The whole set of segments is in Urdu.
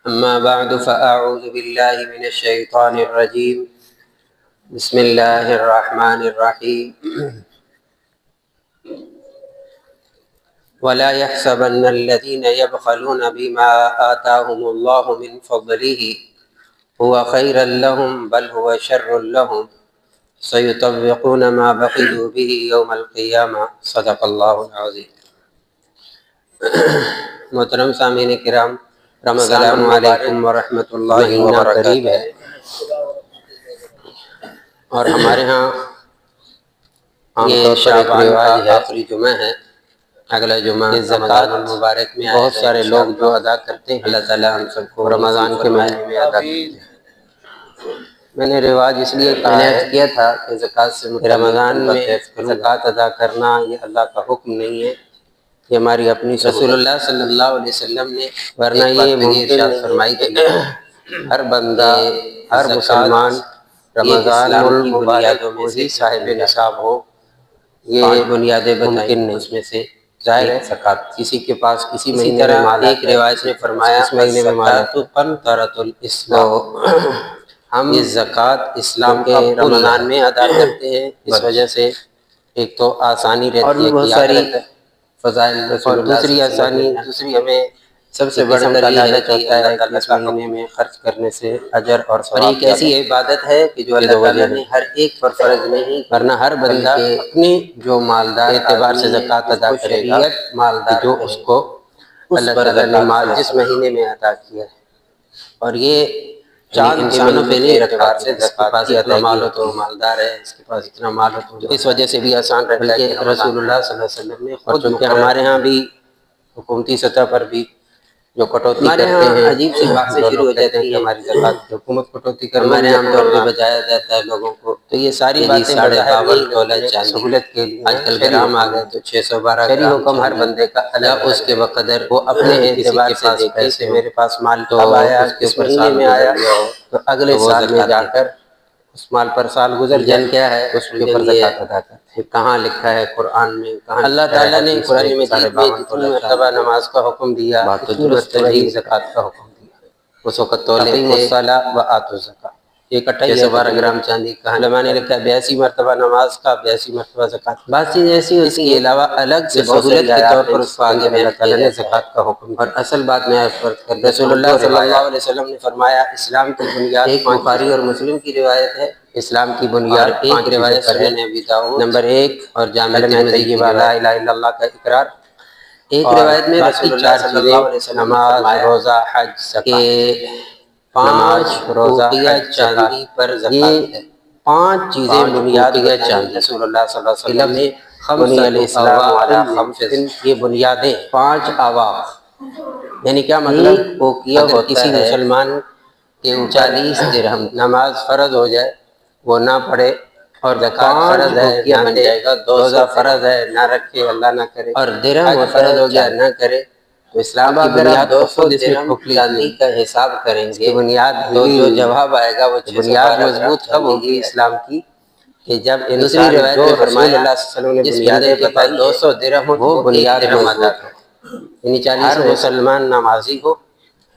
أما بعد فأعوذ بالله من الشيطان الرجيم بسم الله الرحمن الرحيم ولا يحسبن الذين يبخلون بما آتاهم الله من فضله هو خيرا لهم بل هو شر لهم سيطبقون ما بخلوا به يوم القيامة صدق الله العظيم۔ محترم سامعین کرام، رمضان علیکم ورحمۃ اللہ وبرکاتہ قریب ہے اور ہمارے ہاں یہ شعبان کا آخری جمعہ ہے۔ اگلا جمعہ رمضان المبارک میں بہت سارے لوگ جو ادا کرتے ہیں، اللہ تعالیٰ ہم سب کو رمضان کے مہینے میں ادا کرتے ہیں۔ میں نے رواج اس لیے کیا تھا کہ زکوٰۃ سے رمضان میں زکوٰۃ ادا کرنا یہ اللہ کا حکم نہیں ہے، یہ ہماری اپنی رسول اللہ صلی اللہ علیہ وسلم نے ورنہ یہ ارشاد فرمائی تھی ہر بندہ ہر مسلمان رمضان المبارک میں سے صاحب نصاب ہو۔ یہ بنیادیں ممکن نہیں، اس میں سے ظاہر ہے زکوٰۃ کسی کے پاس کسی مہینے میں مال، ایک روایت نے فرمایا اس مہینے میں مال تو قنطرۃ الاسلام، ہم یہ زکوٰۃ اسلام کے رمضان میں ادا کرتے ہیں۔ اس وجہ سے ایک تو آسانی رہتی ہے، بہت ساری فضائل، اور دوسری آسانی، دوسری ہمیں سب سے بڑھ کر یہ ہوتا ہے کہ اس مہینے میں خرچ کرنے سے اجر اور ثواب، ایک ایسی عبادت ہے کہ جو اللہ تعالیٰ نے ہر ایک پر فرض نہیں، ورنہ ہر بندہ اپنے جو مالدار اعتبار سے زکوٰۃ ادا کرے گا، مالدار جو اس کو اللہ تعالیٰ نے مال جس مہینے میں عطا کیا ہے، اور یہ چاند انسانوں پہ نہیں رکھا سے جس کے پاس اتنا مال ہو تو مالدار ہے، اس کے پاس اتنا مال ہو تو اس وجہ سے بھی آسان رہتا ہے کہ رسول اللہ صلی اللہ علیہ وسلم نے خود، چونکہ ہمارے ہاں بھی حکومتی سطح پر بھی جو کٹوتی کرتے ہیں، عجیب سی بات سے شروع ہو جاتی ہے ہماری زکوٰۃ کی حکومت کٹوتی کرنے، ہمارے عام طور پہ بچایا جاتا ہے لوگوں کو، تو یہ ساری باتیں 52 تولہ چاندی سہولت کے لیے آج کل گرام آ گئے تو 612 شرعی حکم ہر بندے کا الگ اس کے بقدر وہ اپنے اعتبار سے دیکھے کہ میرے پاس مال تو آیا، اس مہینے میں آیا تو اگلے سال میں جا کر اس مال پر سال گزر جائے کیا ہے اس کے اوپر زکوٰۃ ادا کرتے ہیں۔ کہاں لکھا ہے قرآن میں، کہاں اللہ تعالیٰ نے قرآن مجید میں جتنی مرتبہ نماز کا حکم دیا اتنی مرتبہ ہی زکوٰۃ کا حکم دیا۔ اس وقت تولے تھے الصلاۃ وآتوا الزکاۃ، یہ 612 گرام چاندی کا علماء نے لکھا 82 مرتبہ نماز کا، 82 مرتبہ زکوٰۃ۔ بعض چیزیں ایسی ہوتی ہیں، اس کے علاوہ الگ سے سہولت کے طور پر اس کو آگے میں اللہ تعالیٰ نے زکوٰۃ کا حکم، اور اصل بات میں عرض کر رسول اللہ صلی اللہ علیہ وسلم نے فرمایا اسلام کی بنیاد، ایک بخاری اور مسلم کی روایت ہے، اسلام کی بنیاد ایک روایت سنن ابی داؤد نمبر 1 اور جامع ترمذی کی لا الہ الا اللہ کا اقرار، ایک روایت میں باقی 4 چیزیں نماز، روزہ، حج، زکوٰۃ، 5 روزہ، چاندی پر زکوٰۃ ہے، 5 چیزیں بنیاد چاندی رسول اللہ صلی اللہ علیہ وسلم نے بنی الاسلام علی 5، یہ بنیادیں 5 آواق، یعنی کیا مطلب وہ کیا ہوتا ہے کسی مسلمان کے 40 درہم نماز فرض ہو جائے وہ نہ پڑھے، اور زکوٰۃ فرض ہے نہ بن جائے گا، روزہ فرض ہے نہ رکھے اللہ نہ کرے، اور درہم فرض ہو گیا نہ کرے، تو اسلام کی بنیاد 200 درہم چاندی کا حساب کریں گے، بنیاد تو جو جواب آئے گا وہ بنیاد مضبوط کب ہوگی اسلام کی کہ جب دوسری روایت میں فرمایا اللہ صلی اللہ علیہ وسلم نے بنیادیں بتائی 200 درہم وہ بنیاد مضبوط ہے، یعنی 40 مسلمان نمازی ہو،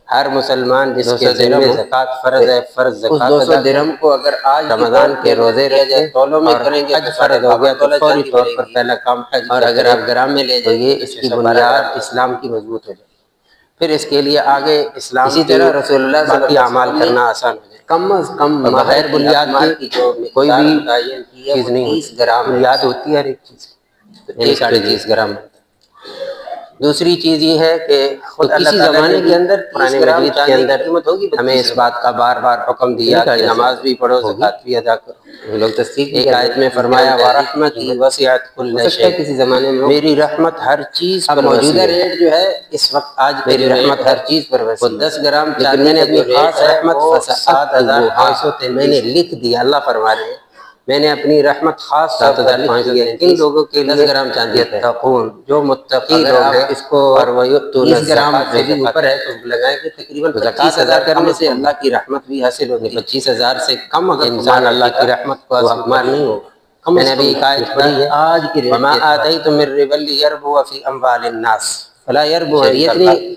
ہر مسلمان جس کے ذمہ میں زکوٰۃ فرض ہے، فرض زکوٰۃ 200 درہم کو اگر آج رمضان کے روزے رہ جائے تولوں میں کریں گے تو فرض ہو گیا، تو فوری طور پر پہلا کام حج، اور اگر آپ گرام میں لے جائیں تو یہ اس کی بنیاد اسلام کی مضبوط ہو جائے، پھر اس کے لیے آگے اسلام اسی طرح رسول اللہ باقی اعمال کرنا آسان ہو جائے، کم از کم بغیر بنیاد کی کوئی بھی چیز نہیں ہوتی، 30 گرام بنیاد ہوتی ہے ہر ایک چیز، 30 گرام۔ دوسری چیز یہ ہے کہ خود کسی زمانے کے اندر قرآن مجید کے اندر ہمیں اس بات کا بار بار حکم دیا کہ نماز بھی پڑھو زکوٰۃ بھی ادا کرو، لوگ تصدیق ایک آیت میں فرمایا وَرَحْمَتِي وَسِعَتْ كُلَّ شَيْءٍ، کسی زمانے میں میری رحمت ہر چیز پر، موجودہ ریٹ جو ہے اس وقت آج میری رحمت ہر چیز پر وسیع، وہ 10 گرام چاندی میں نے اپنی خاص رحمت 7500 میں نے لکھ دیا، اللہ فرما رہے ہیں میں نے اپنی رحمت خاص طور پر لکھ دی ہے ان لوگوں کے لیے 10 گرام چاندی یتقون، جو متقی لوگ ہیں، اس کو 20 گرام سے بھی اوپر ہے تو لگائیں کہ تقریباً 25,000 کرنے سے اللہ کی رحمت بھی حاصل ہوگی، 25,000 سے کم اگر انسان اللہ کی رحمت کو حقدار نہیں ہوگا۔ میں نے ابھی ایک آیت پڑھی ہے آج کی وَمَا آتَيْتُم مِّن رِّبًا لِّيَرْبُوَ فِي أَمْوَالِ النَّاسِ فَلَا يَرْبُو، یہ اتنی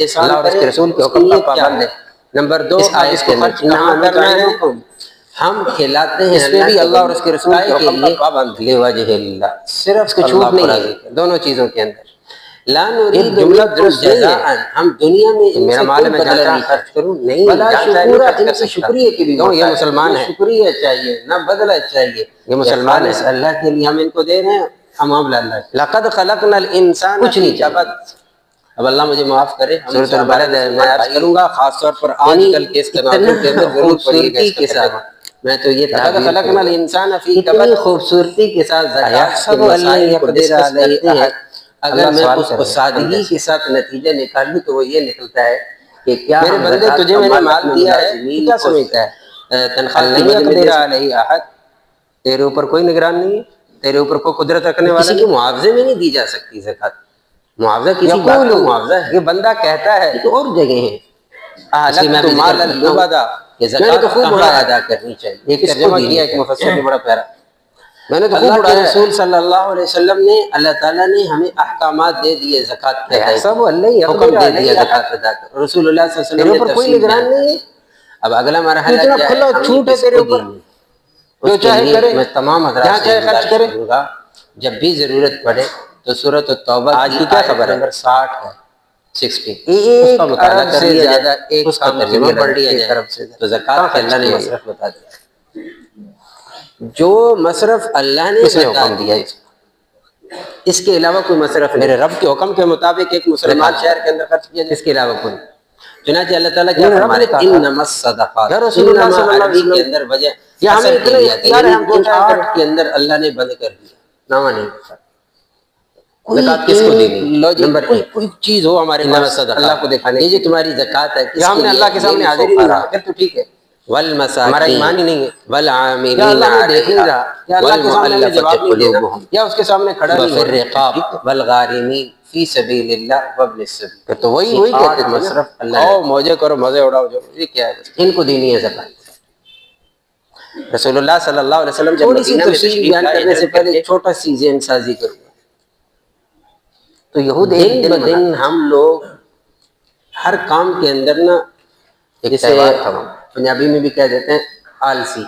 اللہ اور اس کے رسول کے حکم کا پابند ہے۔ نمبر 2 اس کو خرچ کہاں کرنا ہے، ہم کھلاتے ہیں اس میں بھی اللہ اور اس کے رسول کے حکم کا پابند ہے، لوجہ اللہ، صرف اس کو چھوٹ نہیں ہے دونوں چیزوں کے اندر۔ لا نريد جملہ منكم درست نہیں جزاء، ہے، ہم دنیا میں ان میرا سے مال کوئی میں بدلہ جاتا نہیں خرچ کروں نہیں، بلا جانتا ہے شکورہ، نہیں خرچ ان کر سے سکتا، شکریہ کی بھی کیوں یہ بات ہے، مسلمان نہ ہے، شکریہ چاہیے نہ بدلہ چاہیے، یہ مسلمان ہے۔ خالص اللہ کے لیے ہم ان کو دے رہے ہیں، ہم اللہ کے لقد خلقنا الانسان کچھ نہیں فی کبد، اب اللہ مجھے معاف کرے، ہم سورۃ البلد ہے، میں عرض کروں گا خاص طور پر آج یعنی کل کے اس اتنا تناظر کے اندر ضرور پڑھیے گا خوبصورتی اس کا کے ساتھ ترجمہ۔ میں تو یہ لقد خلقنا الانسان فی اتنی کبد، خوبصورتی کے ساتھ زکوٰۃ کے ایحسب ان لن مسائل کو یقدر ڈسکس علیہ کرتے ہیں. احد. اگر اللہ میں سوال اس کر کو رہے ہیں، سادگی کے ساتھ نتیجہ نکالوں تو وہ یہ نکلتا ہے کہ کیا میرے ہم بندے زکوٰۃ تجھے کا میں نے مال مال اپنے دیا ہے، ملازمین کیا کو سمجھتا ہے؟ تنخواہ ان کے لن بدلے میں یقدر دے سکتے علیہ احد، تیرے اوپر کوئی نگران نہیں ہے، تیرے اوپر کوئی قدرت رکھنے ہیں؟ والا کسی کے نہیں. معاوضے میں نہیں دی جا سکتی زکوٰۃ. معاوضہ کسی بات کا یقول، معاوضہ ہے، یہ بندہ کہتا ہے یہ تو اور جگہ ہیں. اس لیے میں اہلکت ابھی ذکر مالا کرتا ہوں لبدا، کہ میں نے تو زکوٰۃ خوب کہاں اڑایا. ادا کرنی چاہیے، ایک کس کو ترجمہ دینی کیا ایک چاہیے. مفسر نے بڑا پیارا، میں نے تو خوب اللہ کے اڑایا ہے. رسول صلی اللہ علیہ وسلم نے، اللہ تعالیٰ نے ہمیں احکامات دے دیے زکوٰۃ کے ادائیگی، ایحسب ان لن حکم یقدر دے علیہ دیا احد، زکوٰۃ ادا کر. رسول اللہ صلی اللہ تیرے علیہ وسلم اوپر نے کوئی تفصیل نگران بیان نہیں ہے. کر. اب اگلا تو مرحلہ اتنا کیا ہے، کھلا ہم چھوٹ ہے کس تیرے کو اوپر، دیں گے. جو اس کے چاہے لیے کرے، میں تمام جہاں حضرات سے چاہے خرچ گزارش کرے. کروں گا جب بھی ضرورت پڑے تو سورۃ التوبہ آج کی کی کیا آیت خبر ہے؟ نمبر 60 ہے، 60 اس کا ایک مطالعہ ارب کر سے لیا زیادہ جائے، ایک اس کا کام کے ترجمہ لیے پڑھ لگا، لیا ایک جائے ارب سے تو زیادہ زکوٰۃ کہاں کے خرچ اللہ نے کیا یہ؟ مصرف بتا دیا. جو مصرف اللہ نے کس نے بتا حکم دیا دیا، اس کے علاوہ کوئی مصرف میرے نہیں. رب کے حکم کے مطابق ایک مسلمان شہر کے اندر خرچ کیا جائے؟ اس کے علاوہ کوئی. چنانچہ اللہ تعالیٰ کیا میرے رب فرما نے رہے کہا ہیں، تھا، انما الصدقات. یا رسول اللہ انما صلی اللہ علیہ عربی کے وسلم، اندر وجہ یا ہمیں اثر کے اتنا لیے آتا ہے، اختیار ہے، یعنی ہم جو ان چاہے کریں. 8 کے اندر اللہ نے بند کر دیا، نامہ نہیں. زکوٰۃ کس کو دینی؟ لوجک نمبر کوئی ایک، کوئی چیز ہو ہمارے انما پاس الصدقات، اللہ کو دکھانے یہ کی، جو تمہاری زکوٰۃ ہے کس یا ہم کے نے لیے، اللہ کے سامنے حاضر ہی نہیں ہونا، پھر تو ٹھیک ہے. ہمارا ایمان ہی نہیں ہے. والعاملین کیا اللہ ہمیں دیکھ نہیں علیہا رہا؟ کیا اللہ کے سامنے ہمیں جواب والمؤلفۃ نہیں دینا؟ قلوبہم یا اس کے سامنے کھڑا نہیں وفی ہونا؟ الرقاب والغارمین فی سبیل اللہ وابن السبیل. پھر تو وہی یہ کہتے 8 تھے نا، مصرف اللہ نے کھاؤ موجے کرو مزے اڑاؤ، جو یہ کیا ہے؟ ان کو دینی ہے زکوٰۃ. رسول اللہ صلی اللہ علیہ وسلم جب تھوڑی سی مدینہ میں تفصیل تشریف بیان لائے کرنے سے ہجرت کر پہلے کے، ایک چھوٹا سی ذہن سازی کروں گا. تو یہود ایک دن دن بدن ہم لوگ ہر کام کے اندر نا، ایک جسے تہوار تھا وہ، پنجابی میں بھی کہہ دیتے ہیں آلسی،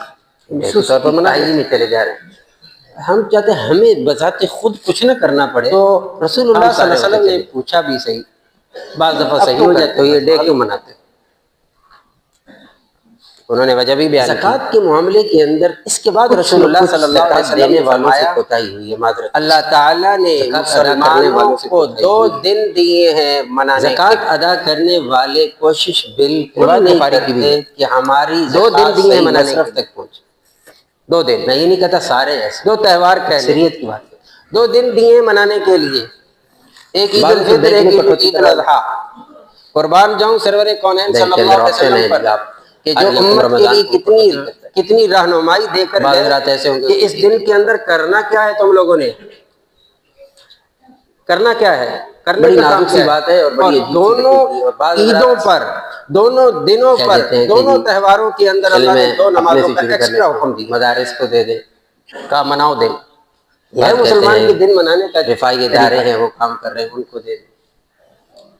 طور پر مناتے کاہلی میں چلے جا رہے ہیں. ہم چاہتے ہیں ہمیں بذات خود کچھ نہ کرنا پڑے. تو رسول اللہ صلی اللہ علیہ وسلم نے پوچھا بھی صحیح، بعض دفعہ اب صحیح تو ہو کرتے جاتے ہو، ہیں، یہ ڈے معلوم کیوں نہیں. مناتے؟ انہوں نے وجہ بھی بیان کی. زکوٰۃ کے معاملے کے اندر اس کے بعد رسول اللہ صلی اللہ علیہ وسلم دینے نے والوں سے فرمایا، کوتاہی ہوئی ہے، معذرت. اللہ تعالیٰ نے زکوٰۃ ادا کرنے مسلمانوں والوں سے کو کوتاہی 2 ہوئی. دن دیے ہیں منانے کے. زکوٰۃ ادا کرنے والے کوشش بالکل روایت نہیں بخاری کی بھی کرتے ہے، کہ ہماری 2 دن زکوٰۃ دیے ہیں صحیح منانے مصرف کے، تک پہنچے. 2 دن، میں یہ نہیں کہتا سارے ایسے، 2 تہوار کہہ لیں، اکثریت کی بات ہے. 2 دن دیے منانے کے لیے، ایک عید بعض تو الفطر، بینک ایک میں کٹوتی عید کرا الاضحیٰ. قربان جاؤں سرور کونین صلی اللہ علیہ راستے وسلم نہیں پر آپ کہ جو آج یکم امت کے رمضان لیے کو کٹوتی کرتا ہے. کتنی رہنمائی دے کر بعض گئے رات ایسے ہوں گے کہ اس دن کے اندر کرنا کیا ہے. تم لوگوں نے کرنا کیا ہے، کرنے بڑی کا کام نازک سی کیا بات ہے اور بڑی عجیب سی دونوں لگتی ہے. اور بعض عیدوں پر، دونوں دنوں کہہ پر، دیتے ہیں کہ دونوں جی تہواروں کے اندر چل اللہ نے میں 2 اپنے نمازوں سے کا شروع کر ایکسٹرا لیتا حکم ہوں، دیا، مدارس کو دے دیں. کا مناؤ دن. یہ بعض کہتے مسلمان ہیں کے دن منانے کا رفائی ادارے ہیں وہ کام کر رہے ہیں، ان کو دے دیں.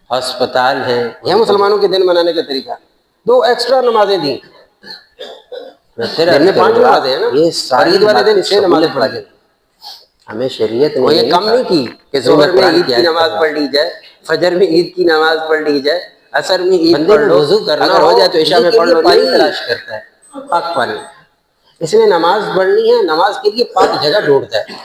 ہسپتال ہیں، یہ مسلمانوں کے دن منانے کا طریقہ. 2 ایکسٹرا نمازیں دی، دن میں 5 نمازیں ہیں نا، یہ اور ساری عید والے دن باتیں 6 نمازیں سہولت پڑھی والی. گئی. ہمیں شریعت نے وہ یہ کم کہا نہیں کی کہ جو ظہر میں قرآن عید کی آیت نماز کر رہا پڑھ لی جائے، فجر میں عید کی نماز پڑھ لی جائے، عصر میں عید بندے پڑھ نے لو، وضو کرنا اگر ہو جائے تو عشاء میں پڑھ لو. پانی نہیں، تلاش کرتا ہے. پاک پانی. اس نے نماز پڑھنی ہے، نماز کے لیے پاک جگہ ڈھونڈتا ہے.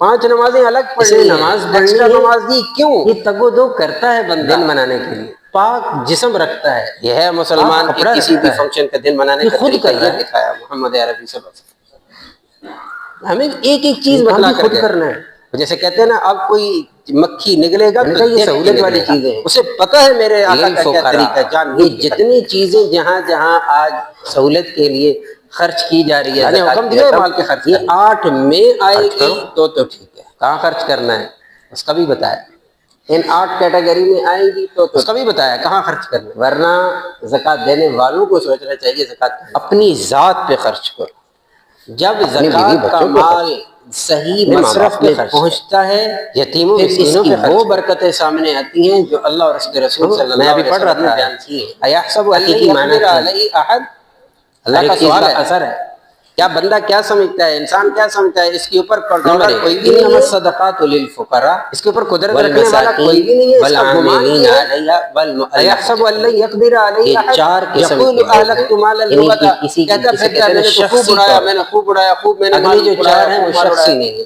5 نمازیں الگ اس نے پڑھنی ہیں، نماز پڑھنی ایکسٹرا ہے. نماز دی کیوں؟ یہ تگ و دو کرتا ہے بندہ، دن منانے کے لیے پاک جسم رکھتا ہے. یہ ہے مسلمان پاک کے کپڑا کسی بھی رکھتا ہے. فنکشن کا دن منانے یہ کا خود طریقہ کر رہا یہ ہے. دکھایا محمد عربی صلی اللہ علیہ وسلم. ہمیں ایک ایک چیز بتلا بھی کر خود گئے. کرنا ہے. جیسے کہتے ہیں نا، اب کوئی مکھی نکلے گا میں نے تو کہا یہ دیکھ کے سہولت والی نکلے گا. چیزیں ہیں. اسے پتا ہے میرے آقا کا کیا للفقراء. طریقہ ہے، جان یہ بوجھ کے جتنی چیزیں جہاں جہاں آج سہولت کے لیے خرچ کی جا رہی ہے، یعنی زکوٰۃ حکم کی دیا ہے رقم، مال کے خرچ یہ کرنے. 8 میں آئے خرچ گی کرو تو ٹھیک ہے. کہاں خرچ کرنا ہے اس کا بھی بتایا. ان 8 کیٹیگری میں آئیں گی تو اس کا بھی بتایا کہاں خرچ کرنا ہے. ورنہ زکوٰۃ دینے والوں کو سوچنا چاہیے زکوٰۃ اپنی ذات پہ خرچ کرو. جب اپنی بیوی زکوٰۃ کا بچوں پہ مال صحیح اپنے ماں مصرف باپ پہ پہ خرچ پہنچتا ہے، یتیموں پھر اس مسکینوں کی پہ خرچ وہ کرو. برکتیں سامنے آتی ہیں جو اللہ اور اس کے رسول صلی میں اللہ ابھی علیہ پڑھ رہا وسلم نے تھا، بیان کی ہیں. ایحسب ان لن حقیقی معنی یقدر کیا ہے؟ علیہ احد. اللہ ہر کا ایک چیز سوال کا ہے، اثر ہے. کیا بندہ کیا سمجھتا ہے، انسان کیا سمجھتا ہے، اس کے اوپر نمبر کنٹرولر 1 کوئی بھی انما نہیں ہے، الصدقات للفقراء اس کے اوپر قدرت رکھنے والا کوئی بھی والمساکین نہیں ہے، اس کا گمان والعاملین یہ ہے. علیہا والمؤلفۃ ایحسب ان لن یقدر علیہ یہ احد. 4 قسم یقول کے لوگ اہلکت ہیں، مالا یعنی لبدا. کہ کسی کہتا کہتے پھرتا ہے ہیں میں نے تو خوب شخصی اڑایا، طور میں نے پر. خوب اڑایا، خوب میں نے اگلی مال جو اڑایا، 4 ہیں خوب وہ مال شخصی اڑایا. نہیں ہے،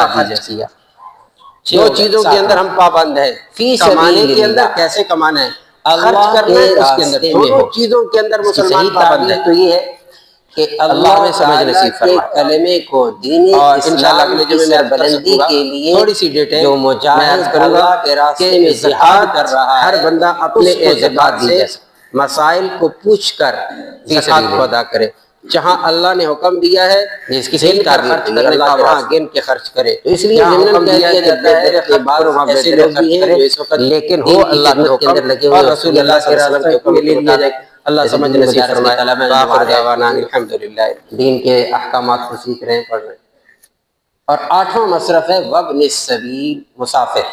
کہاں خرچ کیا، جو چیزوں کے اندر ہم پابند ہیں، کمانے کے اندر کیسے کمانا ہے، خرچ کرنا ہے اس کے اندر، دونوں چیزوں کے اندر مسلمان پابند ہے۔ تو یہ ہے کہ اللہ ہمیں سمجھ نصیب فرمائے کلمے کو دین اسلام کی سربلندی کے لیے تھوڑی سی ڈیٹیل جو مجاہد اللہ کے راستے میں جہاد کر رہا ہے، ہر بندہ اپنے اعتقاد سے مسائل کو پوچھ کر زکوٰۃ کو ادا کرے۔ جہاں اللہ نے حکم دیا ہے جس کی صحیح تعبیر خرچ کرنے کا وہاں گن کے خرچ کرے، تو اس لیے ضمن کہہ دیا جاتا ہے کہ بعض ایسے لوگ بھی ہیں جو اس وقت لیکن ہو اللہ کے حکم کے اندر لگے ہوئے رسول اللہ صلی اللہ علیہ وسلم کے حکم لے لیا جائے۔ اللہ سمجھ نصیب فرمائے۔ آخر دعوانا الحمدللہ۔ دین کے احکامات کو سیکھ رہے ہیں، پڑھ رہے ہیں۔ اور 8واں مصرف ہے وابن السبیل، مسافر۔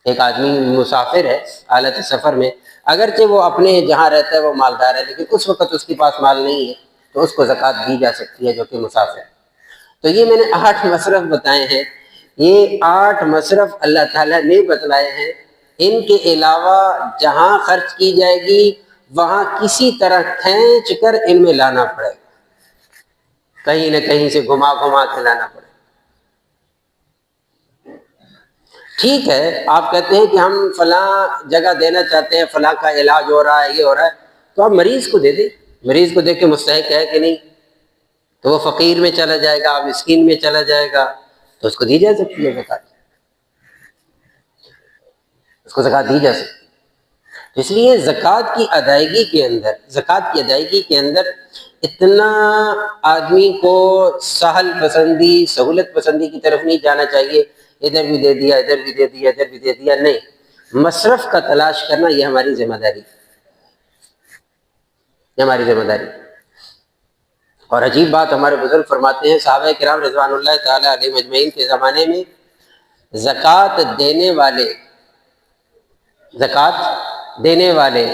ایک آدمی مسافر ہے حالت سفر میں، اگرچہ وہ اپنے جہاں رہتا ہے وہ مالدار ہے، لیکن اس وقت اس کے پاس مال نہیں ہے تو اس کو زکوٰۃ دی جا سکتی ہے، جو کہ مسافر ہے۔ تو یہ میں نے 8 مصرف بتائے ہیں۔ یہ 8 مصرف اللہ تعالیٰ نے بتلائے ہیں۔ ان کے علاوہ جہاں خرچ کی جائے گی وہاں کسی طرح کھینچ کر ان میں لانا پڑے گا، کہیں نہ کہیں سے گھما گھما کے لانا پڑے گا۔ ٹھیک ہے، آپ کہتے ہیں کہ ہم فلاں جگہ دینا چاہتے ہیں، فلاں کا علاج ہو رہا ہے، یہ ہو رہا ہے، تو آپ مریض کو دے دیں۔ مریض کو دیکھ کے مستحق ہے کہ نہیں، تو وہ فقیر میں چلا جائے گا، مسکین میں چلا جائے گا، تو اس کو دی جا سکتی ہے زکوٰۃ، اس کو زکوٰۃ دی جا سکتی ہے۔ اس لیے زکوٰۃ کی ادائیگی کے اندر اتنا آدمی کو سہل پسندی، سہولت پسندی کی طرف نہیں جانا چاہیے، ادھر بھی دے دیا، ادھر بھی دے دیا، ادھر بھی دے دیا، نہیں۔ مصرف کا تلاش کرنا یہ ہماری ذمہ داری ہے، یہ ہماری ذمہ داری ہے۔ اور عجیب بات ہمارے بزرگ فرماتے ہیں، صحابہ کرام رضوان اللہ تعالی علیہ مجمعین کے زمانے میں زکوٰۃ دینے والے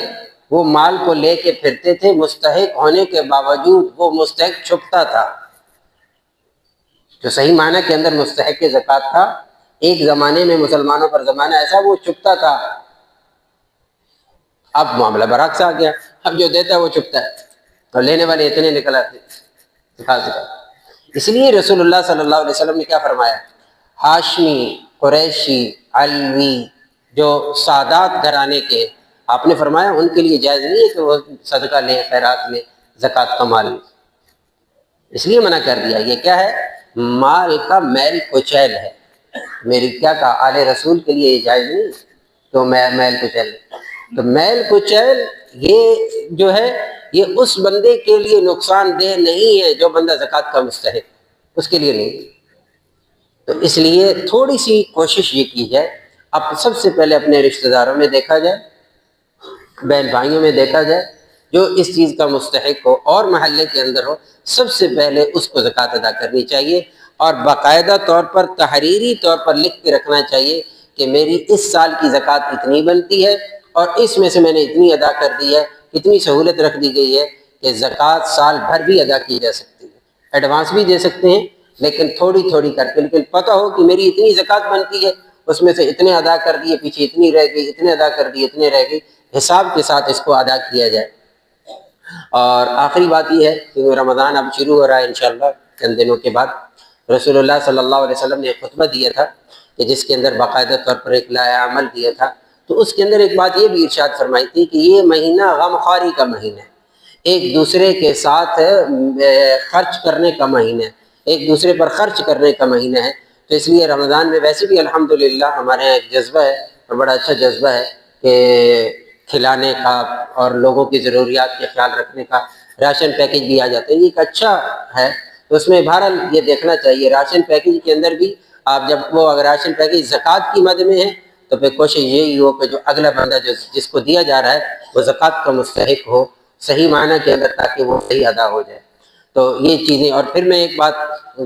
وہ مال کو لے کے پھرتے تھے، مستحق ہونے کے باوجود وہ مستحق چھپتا تھا۔ جو صحیح معنی کے اندر مستحق زکوٰۃ تھا، ایک زمانے میں مسلمانوں پر زمانہ ایسا وہ چھپتا تھا۔ اب معاملہ برعکس آ گیا، اب جو دیتا ہے وہ چھپتا ہے اور لینے والے اتنے نکل آتے۔ اس لیے رسول اللہ صلی اللہ علیہ وسلم نے کیا فرمایا؟ ہاشمی، قریشی، علوی، جو سادات گھرانے کے، آپ نے فرمایا ان کے لیے جائز نہیں ہے کہ وہ صدقہ لیں، خیرات لیں، زکوٰۃ کا مال لیں۔ اس لیے منع کر دیا۔ یہ کیا ہے؟ مال کا میل کچیل ہے۔ میری کیا کہا؟ آل رسول کے لیے یہ جائز نہیں تو میل کچیل، تو میل کچیل یہ جو ہے یہ اس بندے کے لیے نقصان دہ نہیں ہے جو بندہ زکوٰۃ کا مستحق، اس کے لیے نہیں۔ تو اس لیے تھوڑی سی کوشش یہ کی جائے، اب سب سے پہلے اپنے رشتہ داروں میں دیکھا جائے، بہن بھائیوں میں دیکھا جائے، جو اس چیز کا مستحق ہو اور محلے کے اندر ہو، سب سے پہلے اس کو زکوٰۃ ادا کرنی چاہیے، اور باقاعدہ طور پر تحریری طور پر لکھ کے رکھنا چاہیے کہ میری اس سال کی زکوٰۃ اتنی بنتی ہے اور اس میں سے میں نے اتنی ادا کر دی ہے۔ کتنی سہولت رکھ دی گئی ہے کہ زکوٰۃ سال بھر بھی ادا کی جا سکتی ہے، ایڈوانس بھی دے سکتے ہیں، لیکن تھوڑی تھوڑی کر کے، لیکن پتہ ہو کہ میری اتنی زکوٰۃ بنتی ہے، اس میں سے اتنے ادا کر دیے، پیچھے اتنی رہ گئی، اتنے ادا کر دیے، اتنے رہ گئی، حساب کے ساتھ اس کو ادا کیا جائے۔ اور آخری بات یہ ہے کہ رمضان اب شروع ہو رہا ہے انشاءاللہ چند دنوں کے بعد۔ رسول اللہ صلی اللہ علیہ وسلم نے ایک خطبہ دیا تھا کہ جس کے اندر باقاعدہ طور پر ایک لائحہ عمل دیا تھا، تو اس کے اندر ایک بات یہ بھی ارشاد فرمائی تھی کہ یہ مہینہ غم خواری کا مہینہ ہے، ایک دوسرے کے ساتھ خرچ کرنے کا مہینہ ہے، ایک دوسرے پر خرچ کرنے کا مہینہ ہے۔ تو اس لیے رمضان میں ویسے بھی الحمدللہ ہمارے یہاں ایک جذبہ ہے اور بڑا اچھا جذبہ ہے کہ کھلانے کا اور لوگوں کی ضروریات کے خیال رکھنے کا، راشن پیکج بھی آ جاتے ہیں، یہ ایک اچھا ہے۔ تو اس میں بہرحال یہ دیکھنا چاہیے راشن پیکج کے اندر بھی آپ جب وہ اگر راشن پیکج زکوٰۃ کی مد میں ہے تو پھر کوشش یہی ہو کہ جو اگلا بندہ جس کو دیا جا رہا ہے وہ زکوٰۃ کا مستحق ہو صحیح معنی کے اندر، تاکہ وہ صحیح ادا ہو جائے۔ تو یہ چیزیں، اور پھر میں ایک بات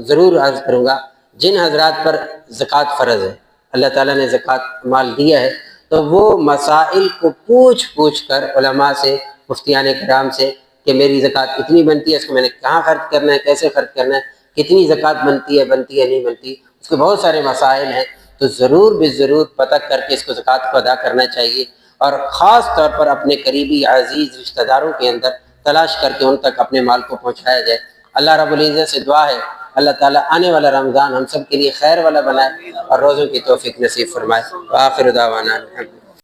ضرور عرض کروں گا، جن حضرات پر زکوٰۃ فرض ہے، اللہ تعالیٰ نے زکوٰۃ مال دیا ہے، تو وہ مسائل کو پوچھ کر علماء سے، مفتیان کرام سے کہ میری زکوٰۃ اتنی بنتی ہے، اس کو میں نے کہاں خرچ کرنا ہے، کیسے خرچ کرنا ہے، کتنی زکوٰۃ بنتی ہے نہیں بنتی، اس کے بہت سارے مسائل ہیں، تو ضرور بالضرور پتہ کر کے اس کو زکوٰۃ کو ادا کرنا چاہیے، اور خاص طور پر اپنے قریبی عزیز رشتہ داروں کے اندر تلاش کر کے ان تک اپنے مال کو پہنچایا جائے۔ اللہ رب العزت سے دعا ہے اللہ تعالیٰ آنے والا رمضان ہم سب کے لیے خیر والا بنائے اور روزوں کی توفیق نصیب فرمائے۔ وآخر دعوانا